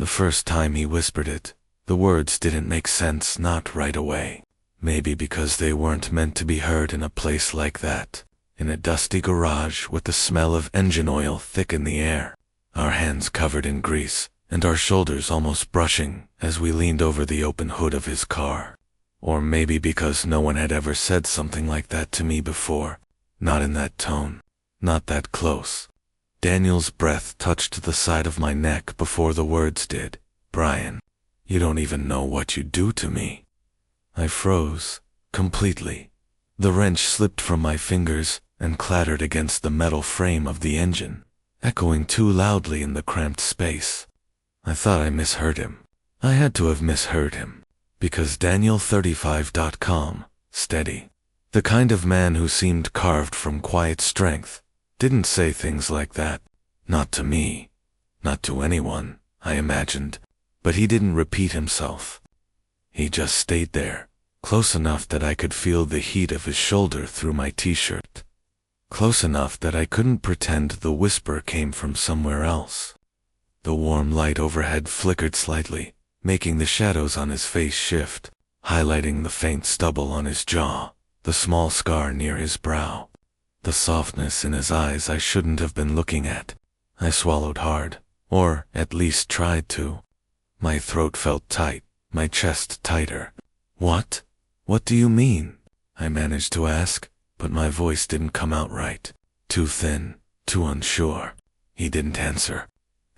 first time he whispered it, the words didn't make sense, not right away. Maybe because they weren't meant to be heard in a place like that, in a dusty garage with the smell of engine oil thick in the air, our hands covered in grease, and our shoulders almost brushing as we leaned over the open hood of his car. Or maybe because no one had ever said something like that to me before, not in that tone, not that close. Daniel's breath touched the side of my neck before the words did. "Brian, you don't even know what you do to me." I froze, completely. The wrench slipped from my fingers and clattered against the metal frame of the engine, echoing too loudly in the cramped space. I thought I misheard him. I had to have misheard him, because Daniel35.com, steady, the kind of man who seemed carved from quiet strength, didn't say things like that. Not to me. Not to anyone, I imagined. But he didn't repeat himself. He just stayed there, close enough that I could feel the heat of his shoulder through my t-shirt. Close enough that I couldn't pretend the whisper came from somewhere else. The warm light overhead flickered slightly, making the shadows on his face shift, highlighting the faint stubble on his jaw, the small scar near his brow, the softness in his eyes I shouldn't have been looking at. I swallowed hard, or at least tried to. My throat felt tight, my chest tighter. "What? What do you mean?" I managed to ask, but my voice didn't come out right. Too thin, too unsure. He didn't answer.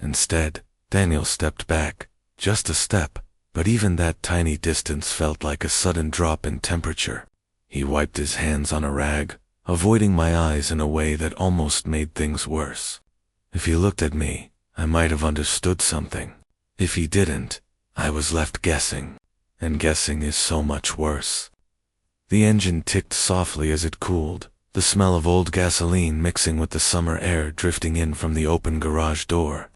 Instead, Daniel stepped back, just a step, but even that tiny distance felt like a sudden drop in temperature. He wiped his hands on a rag, avoiding my eyes in a way that almost made things worse. If he looked at me, I might have understood something. If he didn't, I was left guessing, and guessing is so much worse. The engine ticked softly as it cooled, the smell of old gasoline mixing with the summer air drifting in from the open garage door.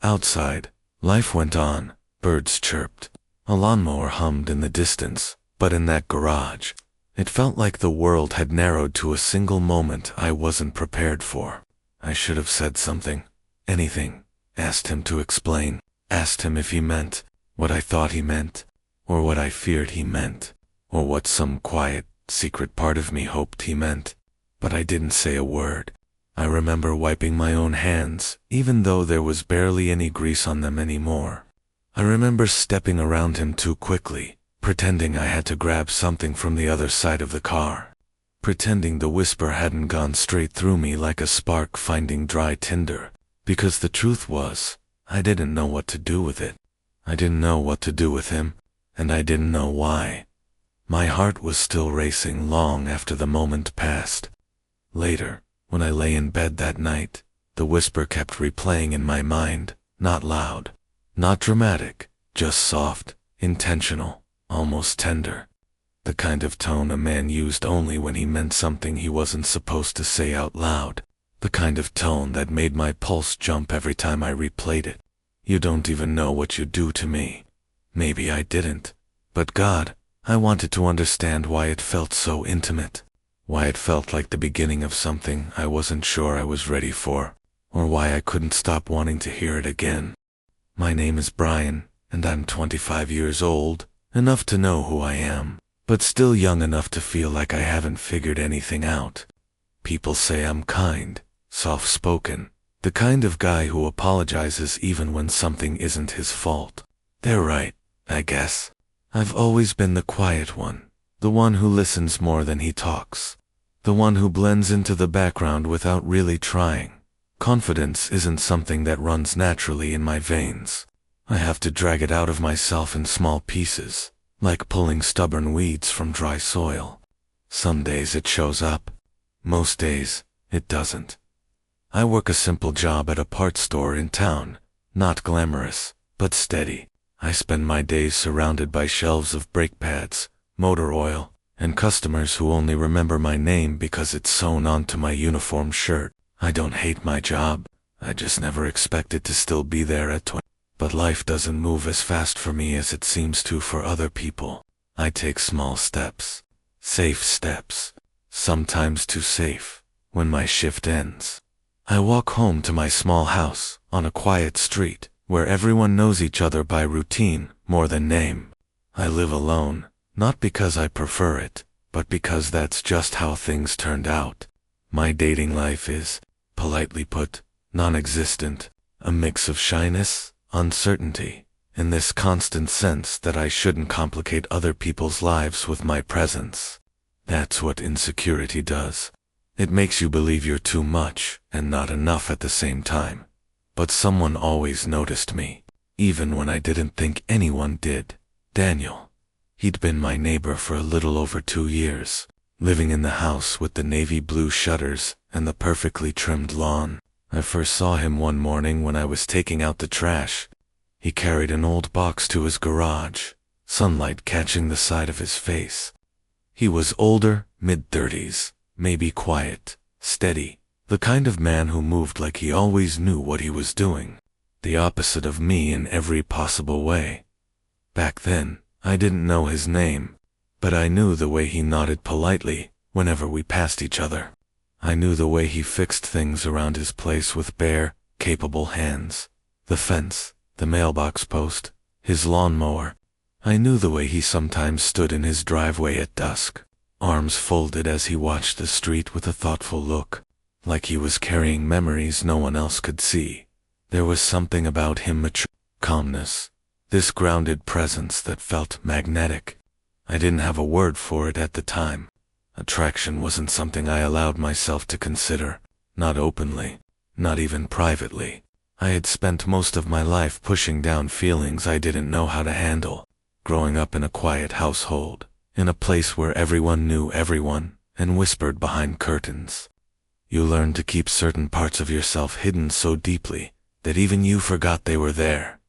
Outside, life went on, birds chirped, a lawnmower hummed in the distance, but in that garage, it felt like the world had narrowed to a single moment I wasn't prepared for. I should have said something, anything, asked him to explain, asked him if he meant what I thought he meant, or what I feared he meant, or what some quiet, secret part of me hoped he meant, but I didn't say a word. I remember wiping my own hands, even though there was barely any grease on them anymore. I remember stepping around him too quickly, pretending I had to grab something from the other side of the car, pretending the whisper hadn't gone straight through me like a spark finding dry tinder, because the truth was, I didn't know what to do with it. I didn't know what to do with him, and I didn't know why. My heart was still racing long after the moment passed. Later, when I lay in bed that night, the whisper kept replaying in my mind, not loud, not dramatic, just soft, intentional, almost tender. The kind of tone a man used only when he meant something he wasn't supposed to say out loud. The kind of tone that made my pulse jump every time I replayed it. "You don't even know what you do to me." Maybe I didn't. But God, I wanted to understand why it felt so intimate. Why it felt like the beginning of something I wasn't sure I was ready for, or why I couldn't stop wanting to hear it again. My name is Brian, and I'm 25 years old, enough to know who I am, but still young enough to feel like I haven't figured anything out. People say I'm kind, soft-spoken, the kind of guy who apologizes even when something isn't his fault. They're right, I guess. I've always been the quiet one, the one who listens more than he talks, the one who blends into the background without really trying. Confidence isn't something that runs naturally in my veins. I have to drag it out of myself in small pieces, like pulling stubborn weeds from dry soil. Some days it shows up. Most days, it doesn't. I work a simple job at a parts store in town, not glamorous, but steady. I spend my days surrounded by shelves of brake pads, motor oil, and customers who only remember my name because it's sewn onto my uniform shirt. I don't hate my job, I just never expected to still be there at 20. But life doesn't move as fast for me as it seems to for other people. I take small steps, safe steps, sometimes too safe, when my shift ends. I walk home to my small house, on a quiet street, where everyone knows each other by routine more than name. I live alone, not because I prefer it, but because that's just how things turned out. My dating life is, politely put, non-existent, a mix of shyness, uncertainty, and this constant sense that I shouldn't complicate other people's lives with my presence. That's what insecurity does. It makes you believe you're too much and not enough at the same time. But someone always noticed me, even when I didn't think anyone did. Daniel. He'd been my neighbor for a little over 2 years, living in the house with the navy blue shutters and the perfectly trimmed lawn. I first saw him one morning when I was taking out the trash. He carried an old box to his garage, sunlight catching the side of his face. He was older, mid-30s, maybe quiet, steady, the kind of man who moved like he always knew what he was doing. The opposite of me in every possible way. Back then, I didn't know his name, but I knew the way he nodded politely whenever we passed each other. I knew the way he fixed things around his place with bare, capable hands. The fence, the mailbox post, his lawnmower. I knew the way he sometimes stood in his driveway at dusk, arms folded as he watched the street with a thoughtful look, like he was carrying memories no one else could see. There was something about him, mature calmness, this grounded presence that felt magnetic. I didn't have a word for it at the time. Attraction wasn't something I allowed myself to consider, not openly, not even privately. I had spent most of my life pushing down feelings I didn't know how to handle, growing up in a quiet household, in a place where everyone knew everyone and whispered behind curtains. You learn to keep certain parts of yourself hidden so deeply that even you forgot they were there.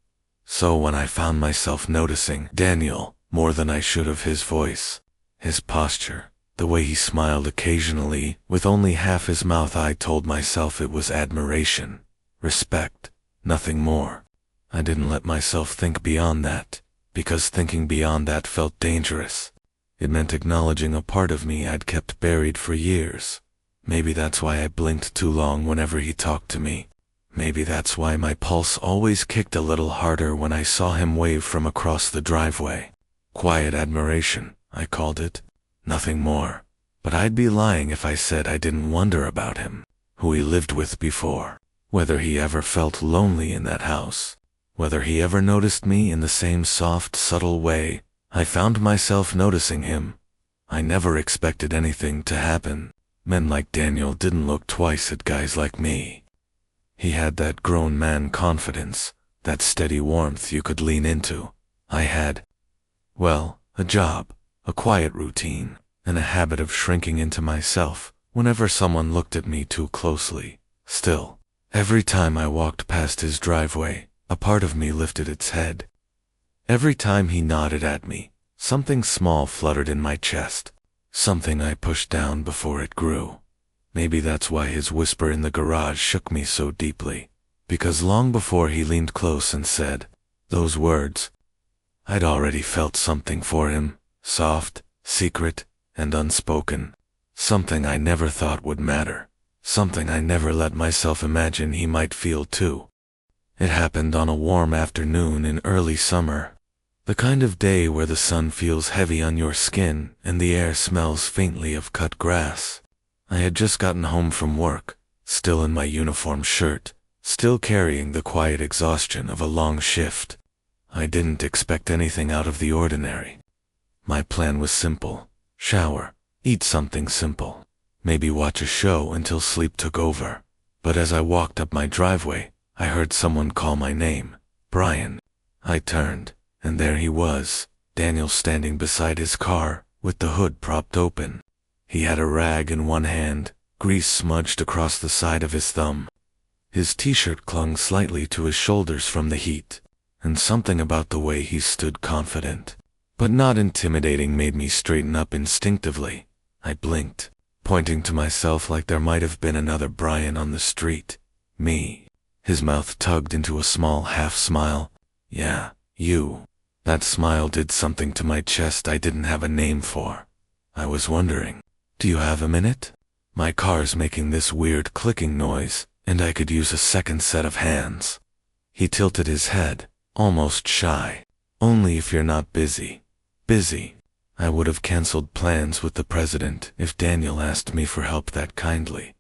So when I found myself noticing Daniel more than I should of his voice, his posture, the way he smiled occasionally with only half his mouth, I told myself it was admiration, respect, nothing more. I didn't let myself think beyond that, because thinking beyond that felt dangerous. It meant acknowledging a part of me I'd kept buried for years. Maybe that's why I blinked too long whenever he talked to me. Maybe that's why my pulse always kicked a little harder when I saw him wave from across the driveway. Quiet admiration, I called it. Nothing more. But I'd be lying if I said I didn't wonder about him, who he lived with before, whether he ever felt lonely in that house, whether he ever noticed me in the same soft, subtle way I found myself noticing him. I never expected anything to happen. Men like Daniel didn't look twice at guys like me. He had that grown man confidence, that steady warmth you could lean into. I had, well, a job, a quiet routine, and a habit of shrinking into myself whenever someone looked at me too closely. Still, every time I walked past his driveway, a part of me lifted its head. Every time he nodded at me, something small fluttered in my chest, something I pushed down before it grew. Maybe that's why his whisper in the garage shook me so deeply, because long before he leaned close and said those words, I'd already felt something for him, soft, secret, and unspoken, something I never thought would matter, something I never let myself imagine he might feel too. It happened on a warm afternoon in early summer, the kind of day where the sun feels heavy on your skin and the air smells faintly of cut grass. I had just gotten home from work, still in my uniform shirt, still carrying the quiet exhaustion of a long shift. I didn't expect anything out of the ordinary. My plan was simple: shower, eat something simple, maybe watch a show until sleep took over. But as I walked up my driveway, I heard someone call my name, Brian. I turned, and there he was, Daniel, standing beside his car, with the hood propped open. He had a rag in one hand, grease smudged across the side of his thumb. His t-shirt clung slightly to his shoulders from the heat, and something about the way he stood confident, but not intimidating, made me straighten up instinctively. I blinked, pointing to myself like there might have been another Brian on the street. Me. His mouth tugged into a small half-smile. Yeah, you. That smile did something to my chest I didn't have a name for. I was wondering, do you have a minute? My car's making this weird clicking noise, and I could use a second set of hands. He tilted his head, almost shy. Only if you're not busy. Busy. I would have canceled plans with the president if Daniel asked me for help that kindly.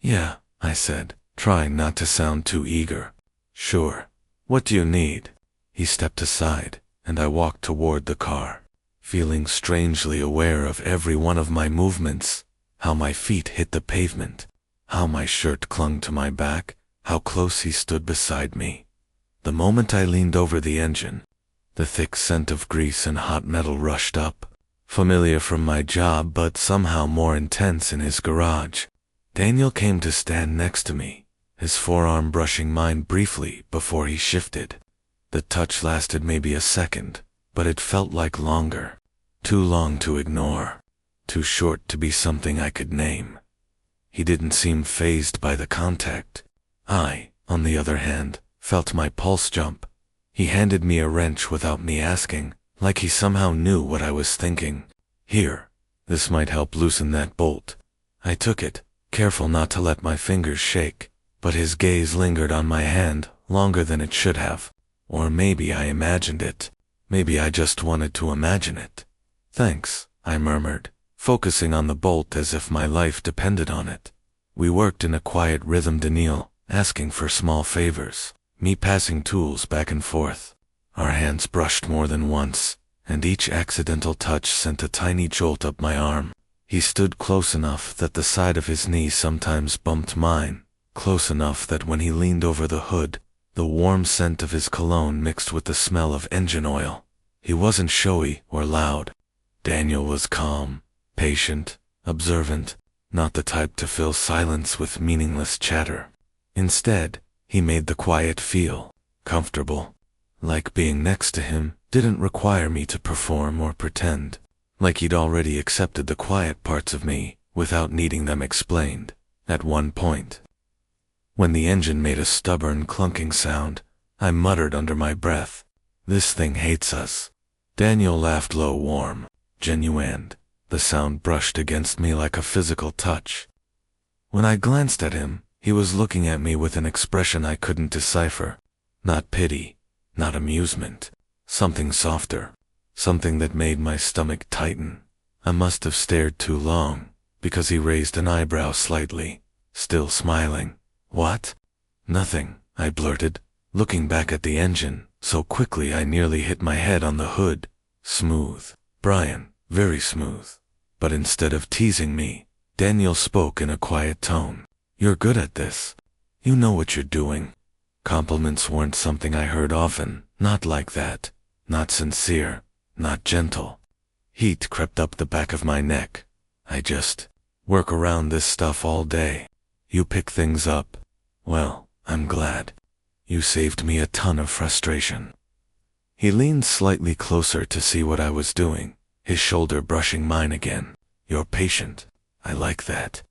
Yeah, I said, trying not to sound too eager. Sure. What do you need? He stepped aside, and I walked toward the car, feeling strangely aware of every one of my movements, how my feet hit the pavement, how my shirt clung to my back, how close he stood beside me. The moment I leaned over the engine, the thick scent of grease and hot metal rushed up, familiar from my job but somehow more intense in his garage. Daniel came to stand next to me, his forearm brushing mine briefly before he shifted. The touch lasted maybe a second, but it felt like longer. Too long to ignore. Too short to be something I could name. He didn't seem fazed by the contact. I, on the other hand, felt my pulse jump. He handed me a wrench without me asking, like he somehow knew what I was thinking. Here, this might help loosen that bolt. I took it, careful not to let my fingers shake, but his gaze lingered on my hand longer than it should have. Or maybe I imagined it. Maybe I just wanted to imagine it. Thanks, I murmured, focusing on the bolt as if my life depended on it. We worked in a quiet rhythm, Daniel, asking for small favors, me passing tools back and forth. Our hands brushed more than once, and each accidental touch sent a tiny jolt up my arm. He stood close enough that the side of his knee sometimes bumped mine, close enough that when he leaned over the hood, the warm scent of his cologne mixed with the smell of engine oil. He wasn't showy or loud. Daniel was calm, patient, observant, not the type to fill silence with meaningless chatter. Instead, he made the quiet feel comfortable. Like being next to him didn't require me to perform or pretend. Like he'd already accepted the quiet parts of me without needing them explained. At one point, when the engine made a stubborn clunking sound, I muttered under my breath, "This thing hates us." Daniel laughed low, warm, genuine. The sound brushed against me like a physical touch. When I glanced at him, he was looking at me with an expression I couldn't decipher. Not pity, not amusement. Something softer. Something that made my stomach tighten. I must have stared too long, because he raised an eyebrow slightly, still smiling. "What?" "Nothing," I blurted, looking back at the engine, so quickly I nearly hit my head on the hood. Smooth. Brian, very smooth. But instead of teasing me, Daniel spoke in a quiet tone. "You're good at this. You know what you're doing." Compliments weren't something I heard often, not like that. Not sincere, not gentle. Heat crept up the back of my neck. I just work around this stuff all day. You pick things up. Well, I'm glad. You saved me a ton of frustration. He leaned slightly closer to see what I was doing, his shoulder brushing mine again. "You're patient. I like that."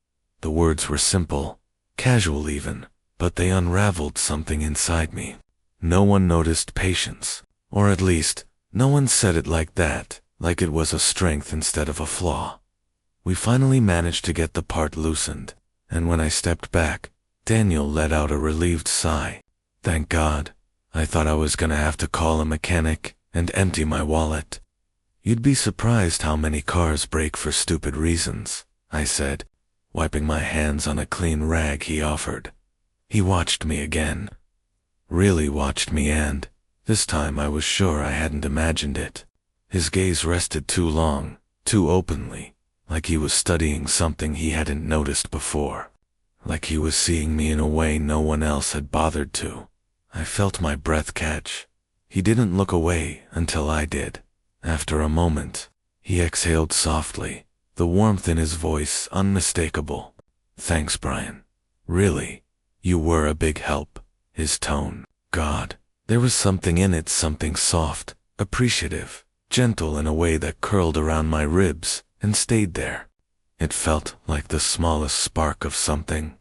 The words were simple, casual even, but they unraveled something inside me. No one noticed patience, or at least, no one said it like that, like it was a strength instead of a flaw. We finally managed to get the part loosened, and when I stepped back, Daniel let out a relieved sigh. Thank God. I thought I was gonna have to call a mechanic and empty my wallet. "You'd be surprised how many cars break for stupid reasons," I said, wiping my hands on a clean rag he offered. He watched me again. Really watched me, and this time I was sure I hadn't imagined it. His gaze rested too long, too openly, like he was studying something he hadn't noticed before. Like he was seeing me in a way no one else had bothered to. I felt my breath catch. He didn't look away until I did. After a moment, he exhaled softly, the warmth in his voice unmistakable. "Thanks, Brian. Really, you were a big help." His tone, God, there was something in it, something soft, appreciative, gentle in a way that curled around my ribs and stayed there. It felt like the smallest spark of something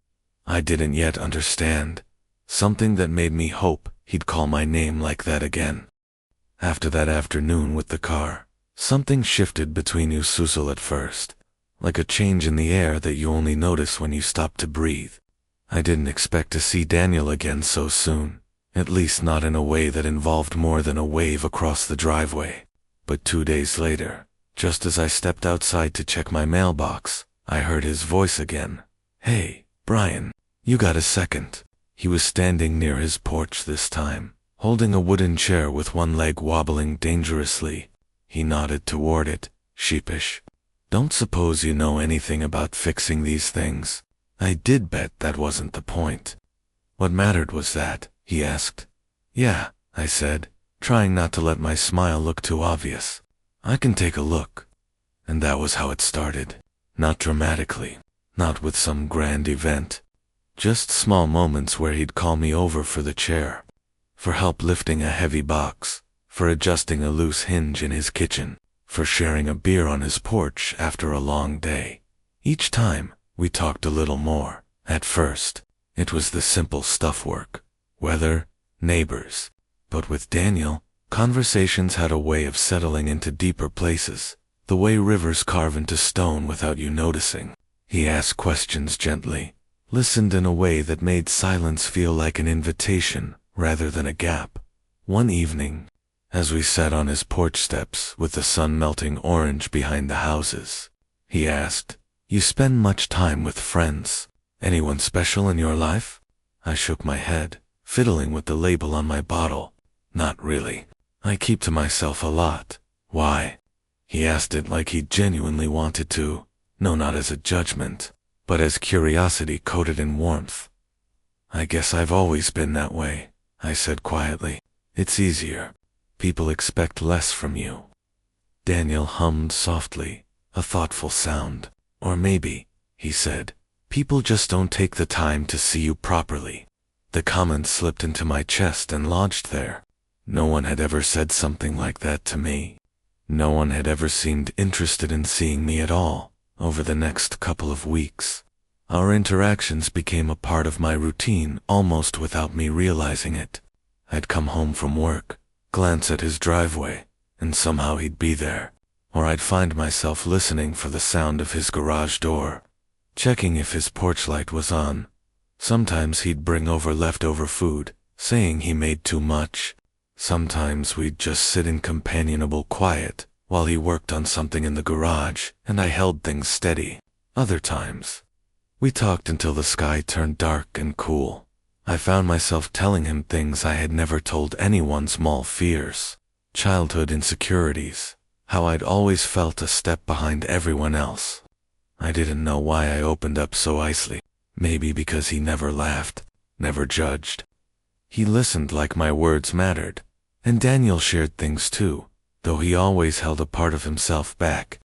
I didn't yet understand, something that made me hope he'd call my name like that again. After that afternoon with the car, something shifted between you, Susul, at first, like a change in the air that you only notice when you stop to breathe. I didn't expect to see Daniel again so soon. At least not in a way that involved more than a wave across the driveway. But 2 days later, just as I stepped outside to check my mailbox, I heard his voice again. "Hey, Brian, you got a second?" He was standing near his porch this time, holding a wooden chair with one leg wobbling dangerously. He nodded toward it, sheepish. "Don't suppose you know anything about fixing these things?" I did bet that wasn't the point. "What mattered was that?" he asked. "Yeah," I said, trying not to let my smile look too obvious. "I can take a look." And that was how it started. Not dramatically, not with some grand event. Just small moments where he'd call me over for the chair, for help lifting a heavy box, for adjusting a loose hinge in his kitchen, for sharing a beer on his porch after a long day. Each time, we talked a little more. At first, it was the simple stuff: work, weather, neighbors. But with Daniel, conversations had a way of settling into deeper places, the way rivers carve into stone without you noticing. He asked questions gently, listened in a way that made silence feel like an invitation rather than a gap. One evening, as we sat on his porch steps with the sun melting orange behind the houses, he asked, "You spend much time with friends? Anyone special in your life?" I shook my head, fiddling with the label on my bottle. "Not really. I keep to myself a lot." "Why?" He asked it like he genuinely wanted to. No, not as a judgment, but as curiosity coated in warmth. "I guess I've always been that way," I said quietly. "It's easier. People expect less from you." Daniel hummed softly, a thoughtful sound. "Or maybe," he said, "people just don't take the time to see you properly." The comment slipped into my chest and lodged there. No one had ever said something like that to me. No one had ever seemed interested in seeing me at all. Over the next couple of weeks, our interactions became a part of my routine almost without me realizing it. I'd come home from work, glance at his driveway, and somehow he'd be there. Or I'd find myself listening for the sound of his garage door, checking if his porch light was on. Sometimes he'd bring over leftover food, saying he made too much. Sometimes we'd just sit in companionable quiet while he worked on something in the garage and I held things steady. Other times, we talked until the sky turned dark and cool. I found myself telling him things I had never told anyone: small fears, childhood insecurities, how I'd always felt a step behind everyone else. I didn't know why I opened up so easily. Maybe because he never laughed, never judged. He listened like my words mattered. And Daniel shared things too, though he always held a part of himself back.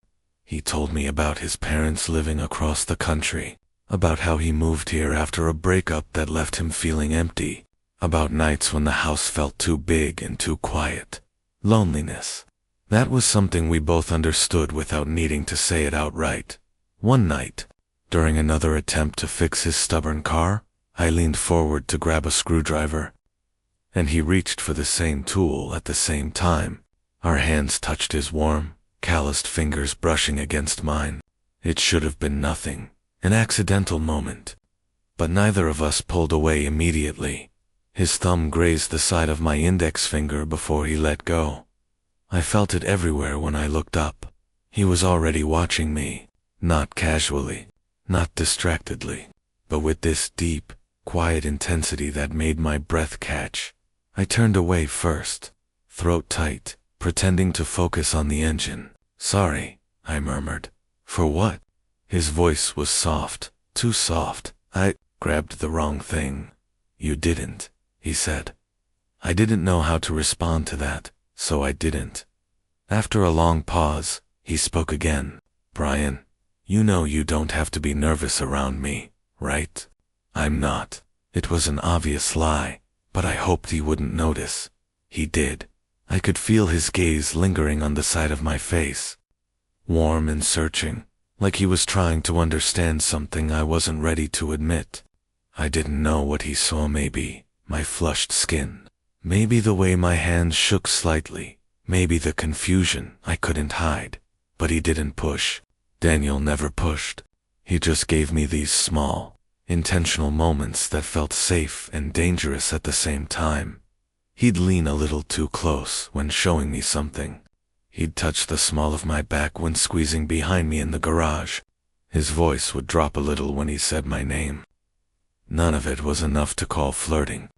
He told me about his parents living across the country, about how he moved here after a breakup that left him feeling empty, about nights when the house felt too big and too quiet. Loneliness. That was something we both understood without needing to say it outright. One night, during another attempt to fix his stubborn car, I leaned forward to grab a screwdriver, and he reached for the same tool at the same time. Our hands touched, his warm, calloused fingers brushing against mine. It should have been nothing, an accidental moment. But neither of us pulled away immediately. His thumb grazed the side of my index finger before he let go. I felt it everywhere when I looked up. He was already watching me, not casually, not distractedly, but with this deep, quiet intensity that made my breath catch. I turned away first, throat tight, pretending to focus on the engine. "Sorry," I murmured. "For what?" His voice was soft, too soft. "I grabbed the wrong thing." "You didn't," he said. I didn't know how to respond to that, so I didn't. After a long pause, he spoke again. "Brian, you know you don't have to be nervous around me, right?" "I'm not." It was an obvious lie, but I hoped he wouldn't notice. He did. I could feel his gaze lingering on the side of my face, warm and searching, like he was trying to understand something I wasn't ready to admit. I didn't know what he saw. Maybe my flushed skin, maybe the way my hands shook slightly, maybe the confusion I couldn't hide. But he didn't push. Daniel never pushed. He just gave me these small, intentional moments that felt safe and dangerous at the same time. He'd lean a little too close when showing me something. He'd touch the small of my back when squeezing behind me in the garage. His voice would drop a little when he said my name. None of it was enough to call flirting,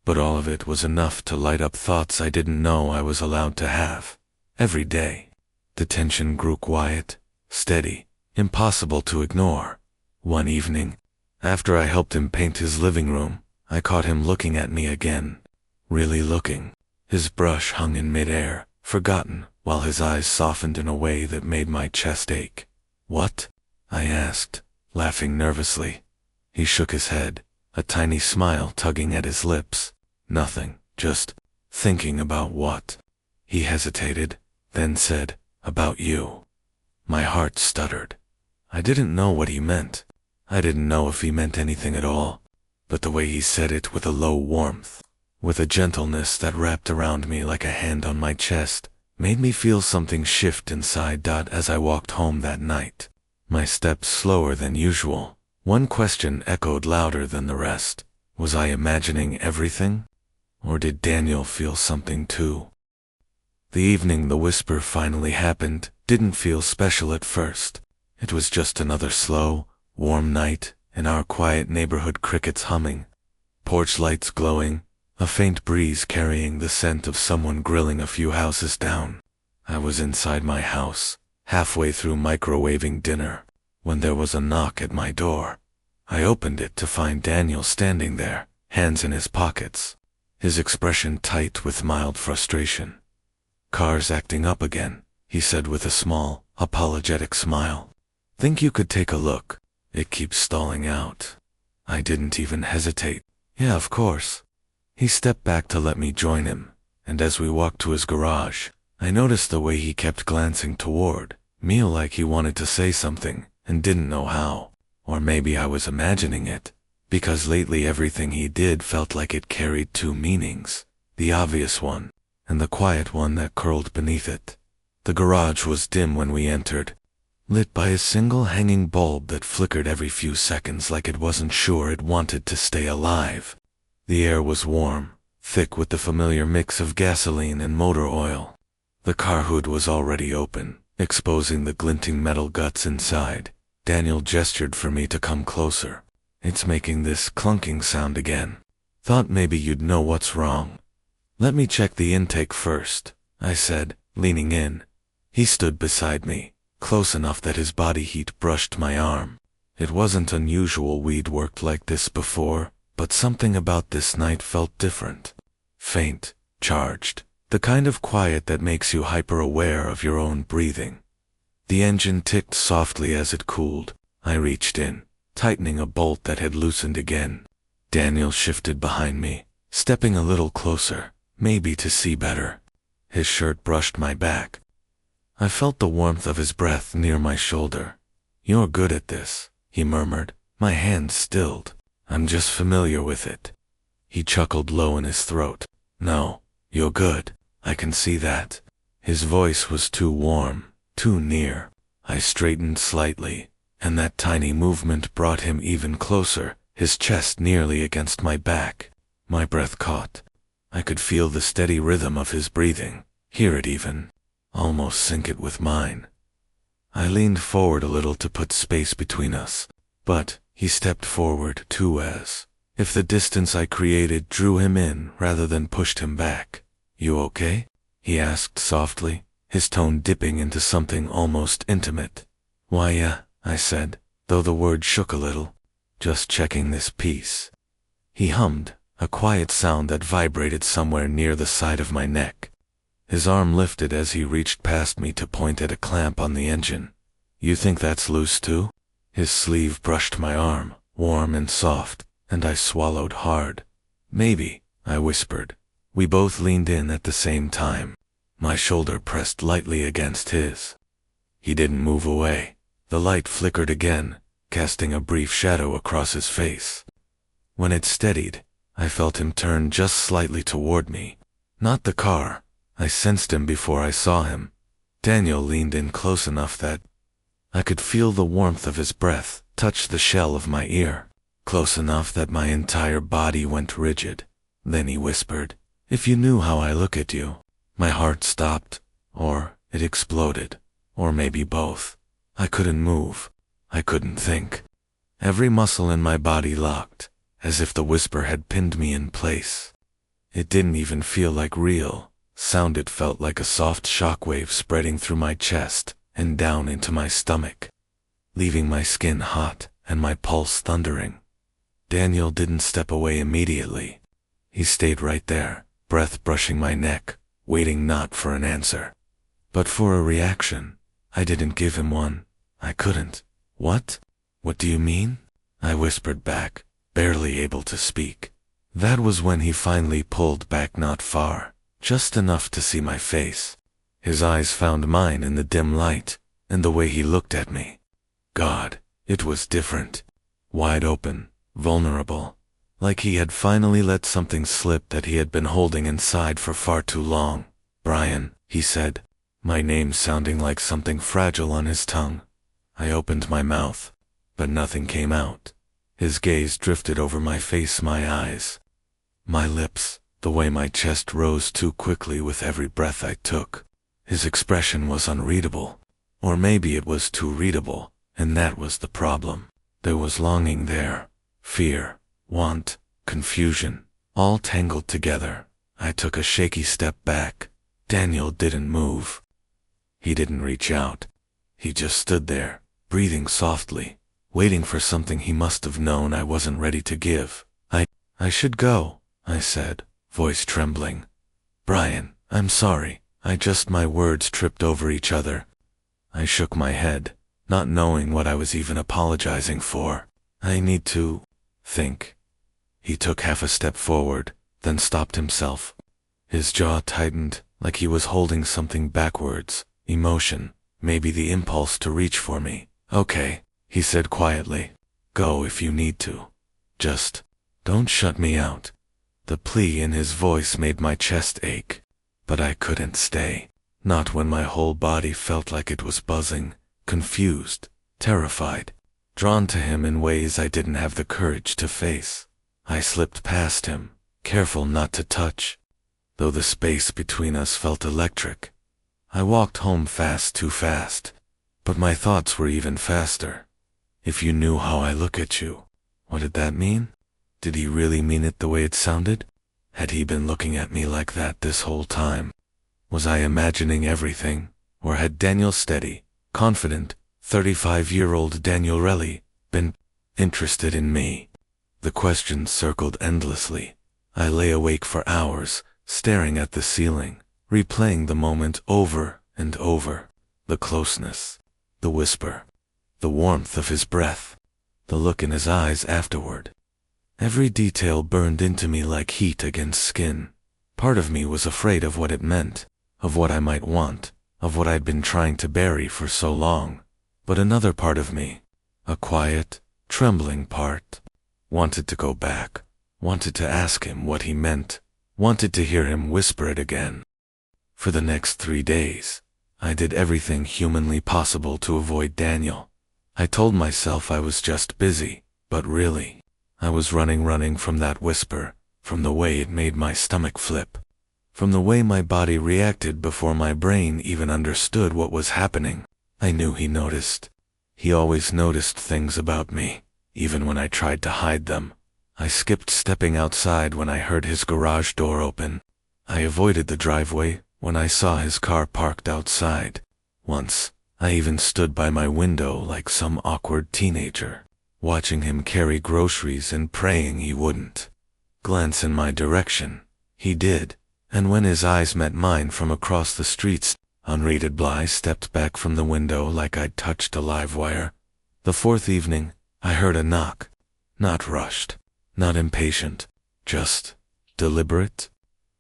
but all of it was enough to light up thoughts I didn't know I was allowed to have. Every day, the tension grew quiet, steady, impossible to ignore. One evening, after I helped him paint his living room, I caught him looking at me again. Really looking. His brush hung in midair, forgotten, while his eyes softened in a way that made my chest ache. "What?" I asked, laughing nervously. He shook his head, a tiny smile tugging at his lips. "Nothing, just thinking about what?" He hesitated, then said, "About you." My heart stuttered. I didn't know what he meant. I didn't know if he meant anything at all, but the way he said it with a low warmth, with a gentleness that wrapped around me like a hand on my chest, made me feel something shift inside. As I walked home that night, my steps slower than usual, one question echoed louder than the rest. Was I imagining everything? Or did Daniel feel something too? The evening the whisper finally happened didn't feel special at first. It was just another slow, warm night in our quiet neighborhood, crickets humming, porch lights glowing, a faint breeze carrying the scent of someone grilling a few houses down. I was inside my house, halfway through microwaving dinner, when there was a knock at my door. I opened it to find Daniel standing there, hands in his pockets, his expression tight with mild frustration. "Car's acting up again," he said with a small, apologetic smile. "Think you could take a look? It keeps stalling out." I didn't even hesitate. "Yeah, of course." He stepped back to let me join him, and as we walked to his garage, I noticed the way he kept glancing toward me like he wanted to say something and didn't know how. Or maybe I was imagining it, because lately everything he did felt like it carried two meanings, the obvious one, and the quiet one that curled beneath it. The garage was dim when we entered, lit by a single hanging bulb that flickered every few seconds like it wasn't sure it wanted to stay alive. The air was warm, thick with the familiar mix of gasoline and motor oil. The car hood was already open, exposing the glinting metal guts inside. Daniel gestured for me to come closer. "It's making this clunking sound again. Thought maybe you'd know what's wrong." "Let me check the intake first," I said, leaning in. He stood beside me, close enough that his body heat brushed my arm. It wasn't unusual we'd worked like this before, but something about this night felt different. Faint, charged, the kind of quiet that makes you hyper-aware of your own breathing. The engine ticked softly as it cooled. I reached in, tightening a bolt that had loosened again. Daniel shifted behind me, stepping a little closer, maybe to see better. His shirt brushed my back. I felt the warmth of his breath near my shoulder. "You're good at this," he murmured. My hand stilled. "I'm just familiar with it." He chuckled low in his throat. "No, you're good. I can see that." His voice was too warm, too near. I straightened slightly, and that tiny movement brought him even closer, his chest nearly against my back. My breath caught. I could feel the steady rhythm of his breathing, hear it even, almost sync it with mine. I leaned forward a little to put space between us, but he stepped forward too, as if the distance I created drew him in rather than pushed him back. "You okay?" he asked softly, his tone dipping into something almost intimate. "Why, yeah," I said, though the word shook a little. "Just checking this piece." He hummed, a quiet sound that vibrated somewhere near the side of my neck. His arm lifted as he reached past me to point at a clamp on the engine. "You think that's loose too?" His sleeve brushed my arm, warm and soft, and I swallowed hard. "Maybe," I whispered. We both leaned in at the same time. My shoulder pressed lightly against his. He didn't move away. The light flickered again, casting a brief shadow across his face. When it steadied, I felt him turn just slightly toward me. Not the car. I sensed him before I saw him. Daniel leaned in close enough that I could feel the warmth of his breath touch the shell of my ear, close enough that my entire body went rigid. Then he whispered, If you knew how I look at you. My heart stopped, or it exploded, or maybe both. I couldn't move. I couldn't think. Every muscle in my body locked, as if the whisper had pinned me in place. It didn't even feel like real sound. It felt like a soft shockwave spreading through my chest and down into my stomach, leaving my skin hot and my pulse thundering. Daniel didn't step away immediately. He stayed right there, breath brushing my neck, waiting not for an answer, but for a reaction. I didn't give him one. I couldn't. What? What do you mean? I whispered back, barely able to speak. That was when he finally pulled back, not far, just enough to see my face. His eyes found mine in the dim light, and the way he looked at me. God, it was different. Wide open, vulnerable, like he had finally let something slip that he had been holding inside for far too long. Brian, he said, my name sounding like something fragile on his tongue. I opened my mouth, but nothing came out. His gaze drifted over my face, my eyes, my lips, the way my chest rose too quickly with every breath I took. His expression was unreadable, or maybe it was too readable, and that was the problem. There was longing there, fear, want, confusion, all tangled together. I took a shaky step back. Daniel didn't move. He didn't reach out. He just stood there, breathing softly, waiting for something he must have known I wasn't ready to give. I should go, I said, voice trembling. Brian, I'm sorry. My words tripped over each other. I shook my head, not knowing what I was even apologizing for. I need to think. He took half a step forward, then stopped himself. His jaw tightened, like he was holding something backwards. Emotion, maybe the impulse to reach for me. Okay, he said quietly. Go if you need to. Just don't shut me out. The plea in his voice made my chest ache. But I couldn't stay. Not when my whole body felt like it was buzzing, confused, terrified, drawn to him in ways I didn't have the courage to face. I slipped past him, careful not to touch, though the space between us felt electric. I walked home fast, too fast, but my thoughts were even faster. If you knew how I look at you, what did that mean? Did he really mean it the way it sounded? Had he been looking at me like that this whole time? Was I imagining everything, or had Daniel steady, confident, 35-year-old Daniel Relly been interested in me? The questions circled endlessly. I lay awake for hours, staring at the ceiling, replaying the moment over and over. The closeness, the whisper, the warmth of his breath, the look in his eyes afterward. Every detail burned into me like heat against skin. Part of me was afraid of what it meant, of what I might want, of what I'd been trying to bury for so long. But another part of me, a quiet, trembling part, wanted to go back, wanted to ask him what he meant, wanted to hear him whisper it again. For the next 3 days, I did everything humanly possible to avoid Daniel. I told myself I was just busy, but really, I was running from that whisper, from the way it made my stomach flip, from the way my body reacted before my brain even understood what was happening. I knew he noticed. He always noticed things about me, even when I tried to hide them. I skipped stepping outside when I heard his garage door open. I avoided the driveway when I saw his car parked outside. Once, I even stood by my window like some awkward teenager, watching him carry groceries and praying he wouldn't glance in my direction. He did, and when his eyes met mine from across the street, unreaded, I stepped back from the window like I'd touched a live wire. The 4th evening, I heard a knock. Not rushed, not impatient, just deliberate,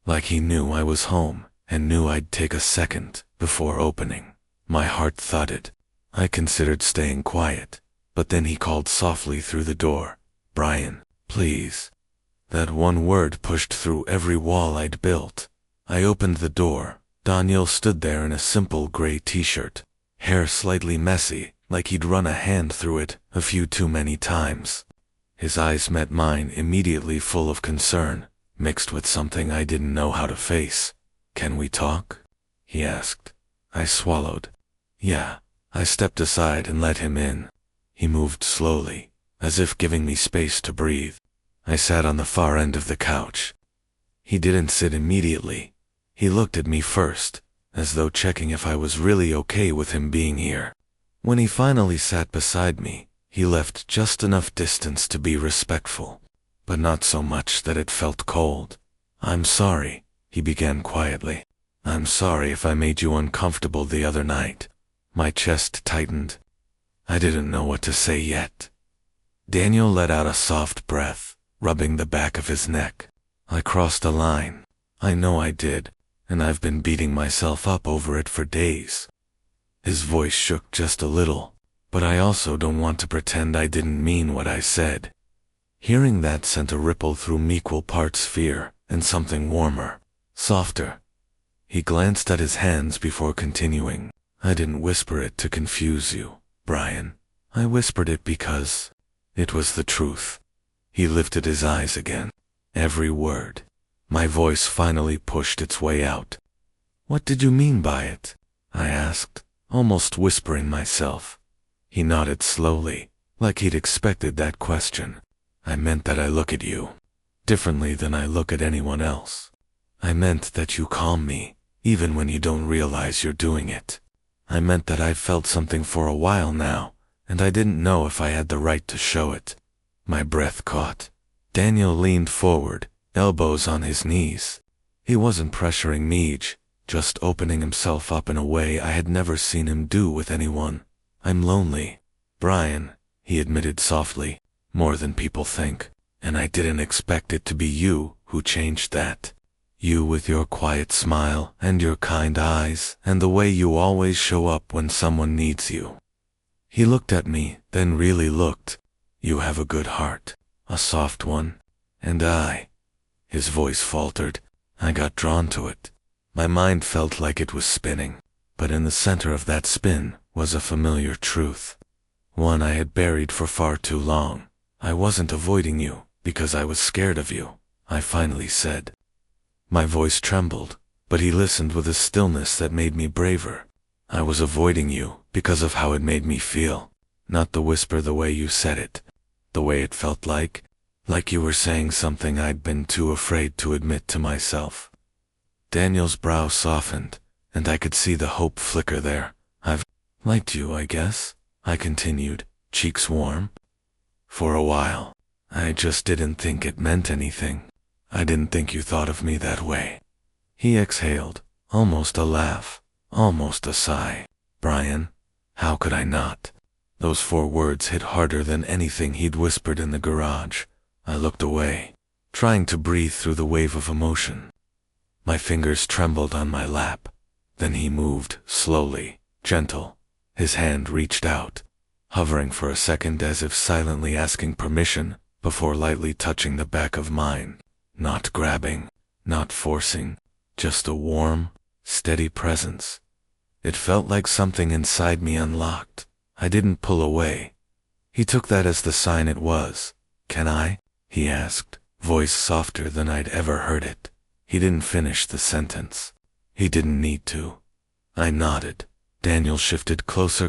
like he knew I was home and knew I'd take a second before opening. My heart thudded. I considered staying quiet. But then he called softly through the door, Brian, please. That one word pushed through every wall I'd built. I opened the door. Daniel stood there in a simple gray t-shirt, hair slightly messy, like he'd run a hand through it a few too many times. His eyes met mine, immediately full of concern, mixed with something I didn't know how to face. "Can we talk?" he asked. I swallowed. "Yeah." I stepped aside and let him in. He moved slowly, as if giving me space to breathe. I sat on the far end of the couch. He didn't sit immediately. He looked at me first, as though checking if I was really okay with him being here. When he finally sat beside me, he left just enough distance to be respectful, but not so much that it felt cold. "I'm sorry," he began quietly. "I'm sorry if I made you uncomfortable the other night." My chest tightened. I didn't know what to say yet. Daniel let out a soft breath, rubbing the back of his neck. "I crossed a line. I know I did, and I've been beating myself up over it for days." His voice shook just a little, but I also don't want to pretend I didn't mean what I said. Hearing that sent a ripple through me, equal parts fear and something warmer, softer. He glanced at his hands before continuing. "I didn't whisper it to confuse you, Brian. I whispered it because it was the truth." He lifted his eyes again. Every word. My voice finally pushed its way out. "What did you mean by it?" I asked, almost whispering myself. He nodded slowly, like he'd expected that question. "I meant that I look at you differently than I look at anyone else. I meant that you calm me, even when you don't realize you're doing it. I meant that I've felt something for a while now, and I didn't know if I had the right to show it." My breath caught. Daniel leaned forward, elbows on his knees. He wasn't pressuring me, just opening himself up in a way I had never seen him do with anyone. "I'm lonely, Brian," he admitted softly, "more than people think, and I didn't expect it to be you who changed that. You with your quiet smile and your kind eyes and the way you always show up when someone needs you." He looked at me, then really looked. "You have a good heart, a soft one, and his voice faltered. I got drawn to it. My mind felt like it was spinning, but in the center of that spin was a familiar truth, one I had buried for far too long. "I wasn't avoiding you because I was scared of you," I finally said. My voice trembled, but he listened with a stillness that made me braver. "I was avoiding you because of how it made me feel. Not the whisper the way you said it. The way it felt like you were saying something I'd been too afraid to admit to myself." Daniel's brow softened, and I could see the hope flicker there. "I've liked you, I guess," I continued, cheeks warm. "For a while. I just didn't think it meant anything. I didn't think you thought of me that way." He exhaled, almost a laugh, almost a sigh. "Brian, how could I not?" Those 4 words hit harder than anything he'd whispered in the garage. I looked away, trying to breathe through the wave of emotion. My fingers trembled on my lap. Then he moved, slowly, gentle. His hand reached out, hovering for a second as if silently asking permission, before lightly touching the back of mine. Not grabbing, not forcing, just a warm, steady presence. It felt like something inside me unlocked. I didn't pull away. He took that as the sign it was. "Can I?" he asked, voice softer than I'd ever heard it. He didn't finish the sentence. He didn't need to. I nodded. Daniel shifted closer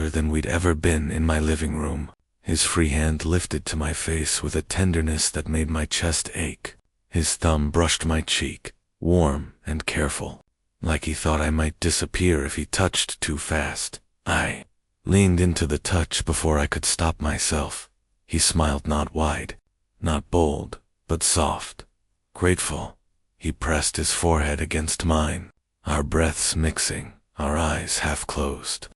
than we'd ever been in my living room. His free hand lifted to my face with a tenderness that made my chest ache. His thumb brushed my cheek, warm and careful, like he thought I might disappear if he touched too fast. I leaned into the touch before I could stop myself. He smiled, not wide, not bold, but soft, grateful. He pressed his forehead against mine, our breaths mixing, our eyes half closed.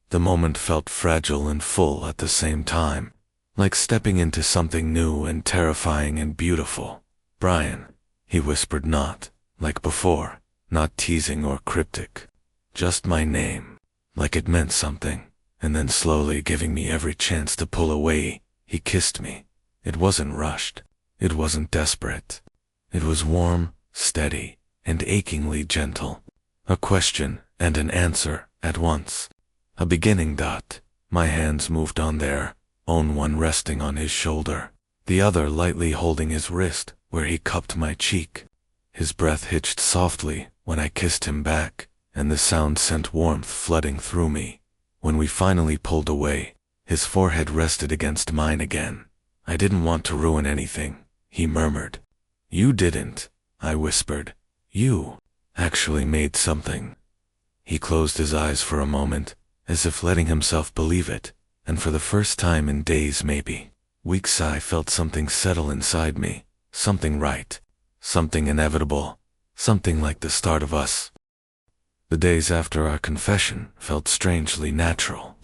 The moment felt fragile and full at the same time, like stepping into something new and terrifying and beautiful. "Brian," he whispered, not like before, not teasing or cryptic, just my name, like it meant something. And then, slowly giving me every chance to pull away, he kissed me. It wasn't rushed. It wasn't desperate. It was warm, steady, and achingly gentle. A question and an answer at once. A beginning. My hands moved on there, one resting on his shoulder, the other lightly holding his wrist, where he cupped my cheek. His breath hitched softly when I kissed him back, and the sound sent warmth flooding through me. When we finally pulled away, his forehead rested against mine again. "I didn't want to ruin anything," he murmured. "You didn't," I whispered. "You actually made something." He closed his eyes for a moment, as if letting himself believe it, and for the first time in days, maybe weeks, I felt something settle inside me, something right, something inevitable, something like the start of us. The days after our confession felt strangely natural,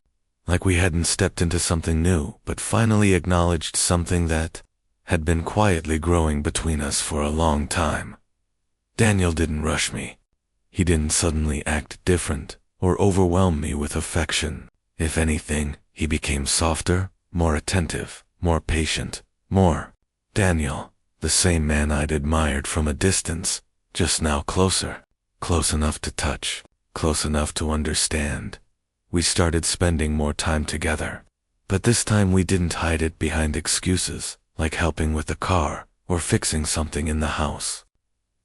like we hadn't stepped into something new, but finally acknowledged something that had been quietly growing between us for a long time. Daniel didn't rush me. He didn't suddenly act different or overwhelm me with affection. If anything, he became softer, more attentive, more patient, more Daniel, the same man I'd admired from a distance, just now closer. Close enough to touch, close enough to understand. We started spending more time together. But this time we didn't hide it behind excuses, like helping with the car or fixing something in the house.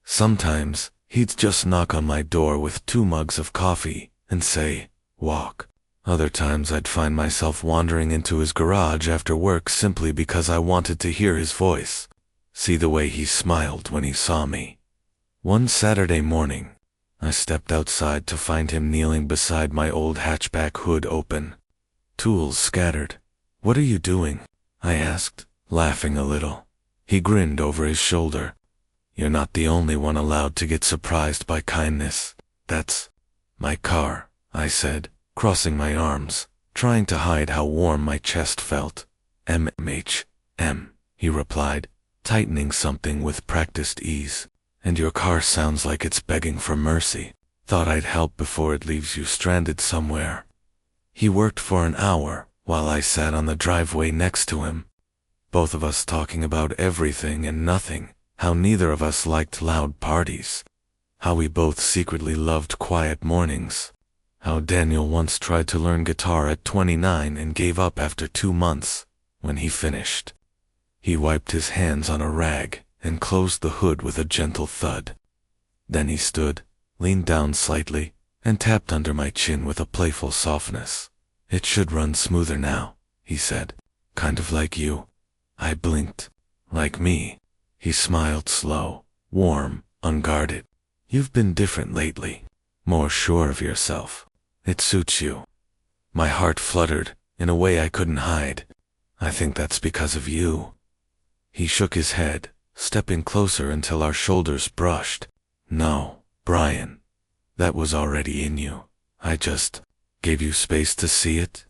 Sometimes, he'd just knock on my door with 2 mugs of coffee and say, "Walk." Other times I'd find myself wandering into his garage after work simply because I wanted to hear his voice, see the way he smiled when he saw me. One Saturday morning, I stepped outside to find him kneeling beside my old hatchback, hood open, tools scattered. "What are you doing?" I asked, laughing a little. He grinned over his shoulder. "You're not the only one allowed to get surprised by kindness." "That's my car," I said, crossing my arms, trying to hide how warm my chest felt. "M, he replied, tightening something with practiced ease. "And your car sounds like it's begging for mercy. Thought I'd help before it leaves you stranded somewhere." He worked for an hour while I sat on the driveway next to him, both of us talking about everything and nothing, how neither of us liked loud parties, how we both secretly loved quiet mornings, how Daniel once tried to learn guitar at 29 and gave up after 2 months. When he finished, he wiped his hands on a rag and closed the hood with a gentle thud. Then he stood, leaned down slightly, and tapped under my chin with a playful softness. "It should run smoother now," he said. "Kind of like you." I blinked. "Like me?" He smiled slow, warm, unguarded. "You've been different lately, more sure of yourself. It suits you." My heart fluttered in a way I couldn't hide. "I think that's because of you." He shook his head, stepping closer until our shoulders brushed. "No, Brian. That was already in you. I just gave you space to see it."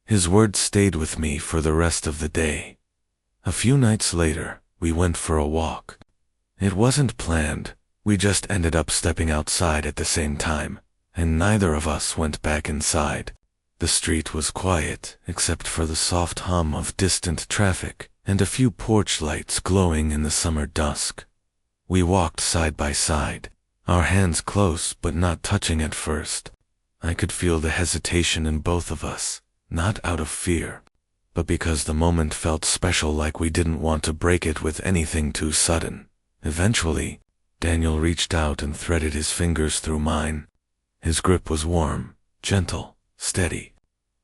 His words stayed with me for the rest of the day. A few nights later, we went for a walk. It wasn't planned. We just ended up stepping outside at the same time, and neither of us went back inside. The street was quiet, except for the soft hum of distant traffic and a few porch lights glowing in the summer dusk. We walked side by side, our hands close but not touching at first. I could feel the hesitation in both of us, not out of fear, but because the moment felt special, like we didn't want to break it with anything too sudden. Eventually, Daniel reached out and threaded his fingers through mine. His grip was warm, gentle, steady.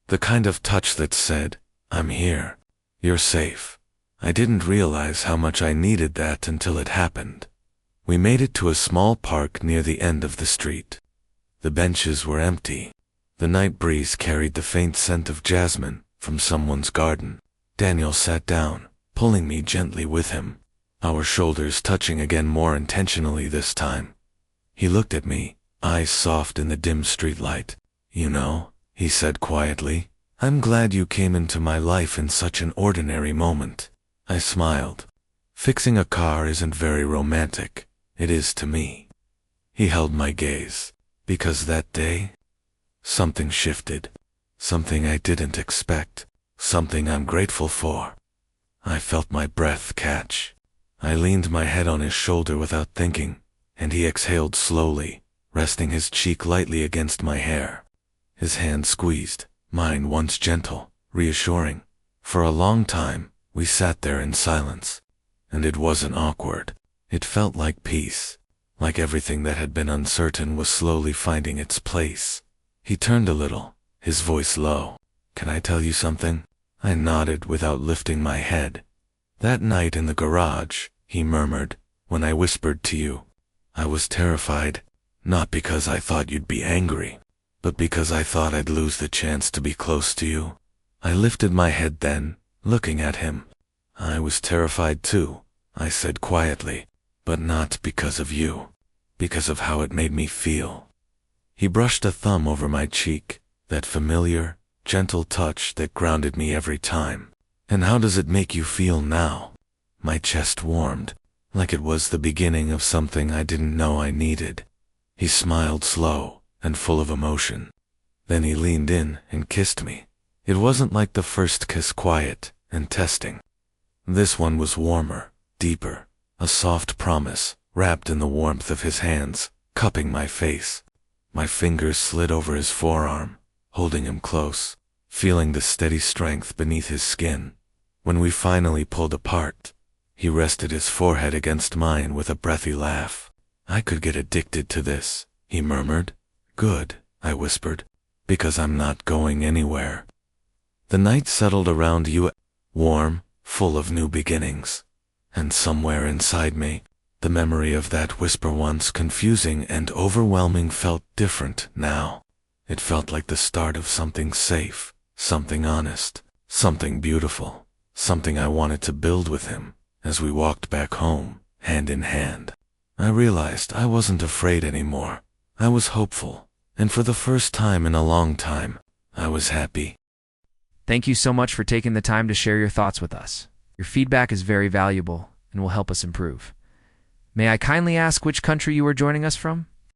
The kind of touch that said, "I'm here. You're safe." I didn't realize how much I needed that until it happened. We made it to a small park near the end of the street. The benches were empty. The night breeze carried the faint scent of jasmine from someone's garden. Daniel sat down, pulling me gently with him, our shoulders touching again, more intentionally this time. He looked at me, eyes soft in the dim streetlight. "You know," he said quietly, "I'm glad you came into my life in such an ordinary moment." I smiled. "Fixing a car isn't very romantic. It is to me." He held my gaze, because that day, something shifted. Something I didn't expect. Something I'm grateful for. I felt my breath catch. I leaned my head on his shoulder without thinking, and he exhaled slowly, resting his cheek lightly against my hair. His hand squeezed, mine once gentle, reassuring. For a long time, we sat there in silence. and it wasn't awkward. It felt like peace, like everything that had been uncertain was slowly finding its place. He turned a little, his voice low. "Can I tell you something?" I nodded without lifting my head. "That night in the garage," he murmured, "when I whispered to you, I was terrified, not because I thought you'd be angry, but because I thought I'd lose the chance to be close to you." I lifted my head then, looking at him. "I was terrified too," I said quietly, "but not because of you, because of how it made me feel." He brushed a thumb over my cheek, that familiar, gentle touch that grounded me every time. "And how does it make you feel now?" My chest warmed, like it was the beginning of something I didn't know I needed. He smiled slow and full of emotion. Then he leaned in and kissed me. It wasn't like the first kiss, quiet and testing. This one was warmer, deeper, a soft promise wrapped in the warmth of his hands, cupping my face. My fingers slid over his forearm, holding him close, feeling the steady strength beneath his skin. When we finally pulled apart, he rested his forehead against mine with a breathy laugh. "I could get addicted to this," he murmured. "Good," I whispered, "because I'm not going anywhere." The night settled around you, warm, full of new beginnings. And somewhere inside me, the memory of that whisper, once confusing and overwhelming, felt different now. It felt like the start of something safe, something honest, something beautiful, something I wanted to build with him. As we walked back home, hand in hand, I realized I wasn't afraid anymore. I was hopeful, and for the first time in a long time, I was happy. Thank you so much for taking the time to share your thoughts with us. Your feedback is very valuable and will help us improve. May I kindly ask which country you are joining us from?